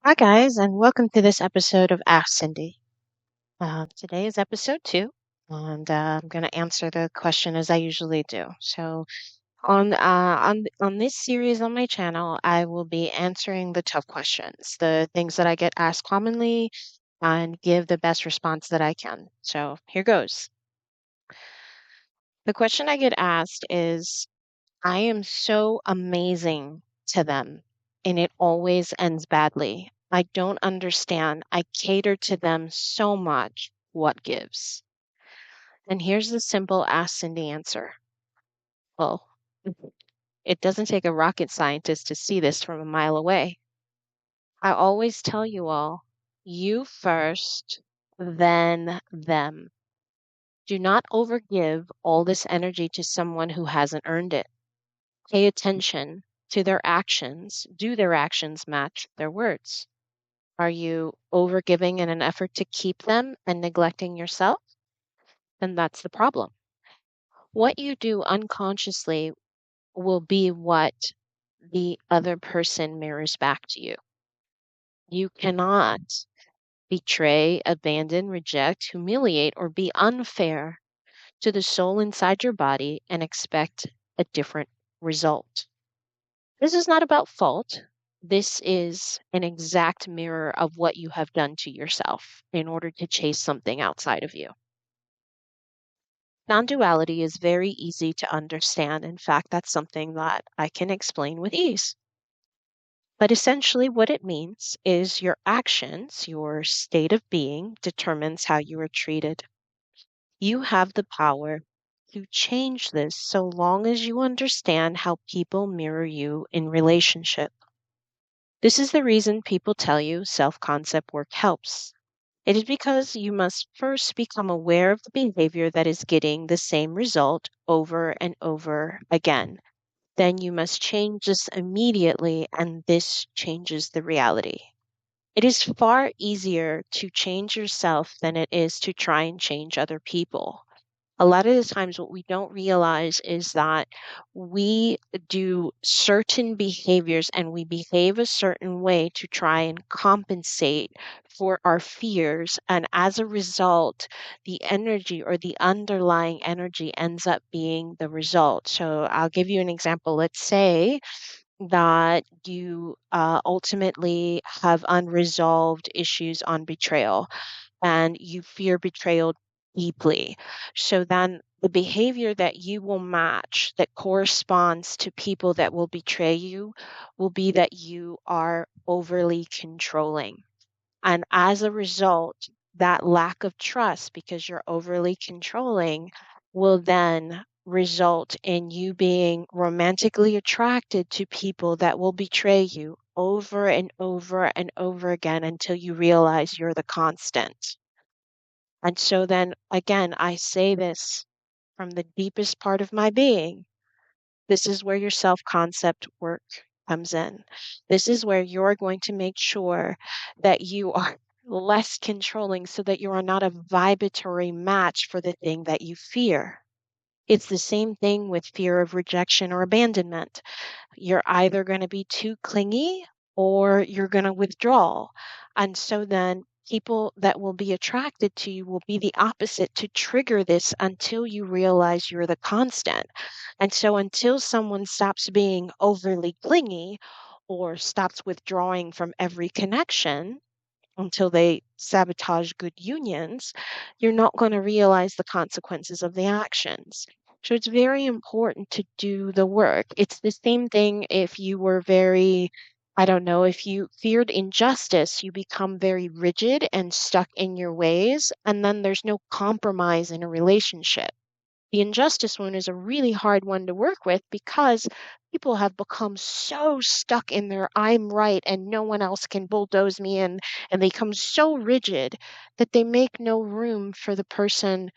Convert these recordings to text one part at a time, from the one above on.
Hi, guys, and welcome to this episode of AskCindy. Today is episode two, and I'm going to answer the question as I usually do. So, on this series on my channel, I will be answering the tough questions, the things that I get asked commonly, and give the best response that I can. So, here goes. The question I get asked is, I am so amazing to them, and it always ends badly. I don't understand. I cater to them so much. What gives? And here's the simple Ask Cindy answer. Well, it doesn't take a rocket scientist to see this from a mile away. I always tell you all, you first, then them. Do not overgive all this energy to someone who hasn't earned it. Pay attention to their actions. Do their actions match their words? Are you overgiving in an effort to keep them and neglecting yourself? Then that's the problem. What you do unconsciously will be what the other person mirrors back to you. You cannot betray, abandon, reject, humiliate, or be unfair to the soul inside your body and expect a different result. This is not about fault. This is an exact mirror of what you have done to yourself in order to chase something outside of you. Non duality is very easy to understand. In fact, that's something that I can explain with ease. But essentially, what it means is your actions, your state of being, determines how you are treated. You have the power to change this so long as you understand how people mirror you in relationship. This is the reason people tell you self concept work helps. It is because you must first become aware of the behavior that is getting the same result over and over again. Then you must change this immediately, and this changes the reality. It is far easier to change yourself than it is to try and change other people. A lot of the times what we don't realize is that we do certain behaviors and we behave a certain way to try and compensate for our fears. And as a result, the energy or the underlying energy ends up being the result. So I'll give you an example. Let's say that you ultimately have unresolved issues on betrayal and you fear betrayal deeply. So then the behavior that you will match that corresponds to people that will betray you will be that you are overly controlling. And as a result, that lack of trust, because you're overly controlling, will then result in you being romantically attracted to people that will betray you over and over and over again until you realize you're the constant. And so then again, I say this from the deepest part of my being. This is where your self concept work comes in. This is where you're going to make sure that you are less controlling so that you are not a vibratory match for the thing that you fear. It's the same thing with fear of rejection or abandonment. You're either going to be too clingy or you're going to withdraw. And so then people that will be attracted to you will be the opposite to trigger this until you realize you're the constant. And so until someone stops being overly clingy or stops withdrawing from every connection, until they sabotage good unions, you're not going to realize the consequences of the actions. So it's very important to do the work. It's the same thing if you were very, I don't know, if you feared injustice, you become very rigid and stuck in your ways, and then there's no compromise in a relationship. The injustice one is a really hard one to work with because people have become so stuck in their I'm right and no one else can bulldoze me in, and they become so rigid that they make no room for the person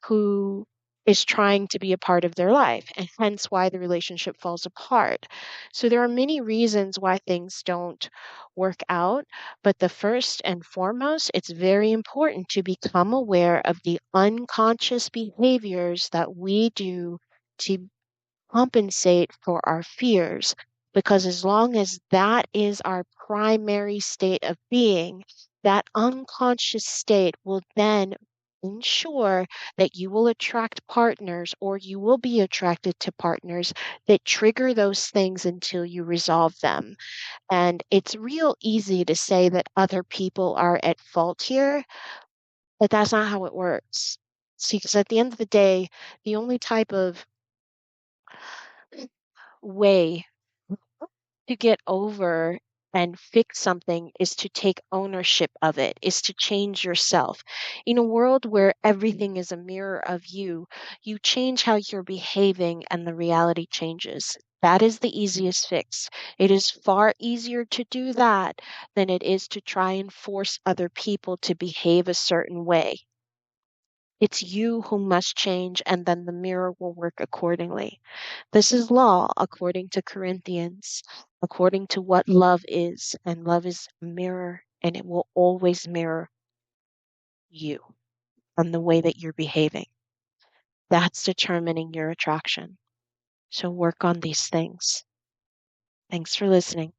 who is trying to be a part of their life, and hence why the relationship falls apart. So there are many reasons why things don't work out, but the first and foremost, it's very important to become aware of the unconscious behaviors that we do to compensate for our fears. Because as long as that is our primary state of being, that unconscious state will then ensure that you will attract partners or you will be attracted to partners that trigger those things until you resolve them. And it's real easy to say that other people are at fault here, but that's not how it works. See, because at the end of the day, the only type of way to get over and fix something is to take ownership of it, is to change yourself. In a world where everything is a mirror of you change how you're behaving and the reality changes. That is the easiest fix. It is far easier to do that than it is to try and force other people to behave a certain way. It's you who must change, and then the mirror will work accordingly. This is law according to Corinthians, according to what love is. And love is a mirror, and it will always mirror you and the way that you're behaving. That's determining your attraction. So work on these things. Thanks for listening.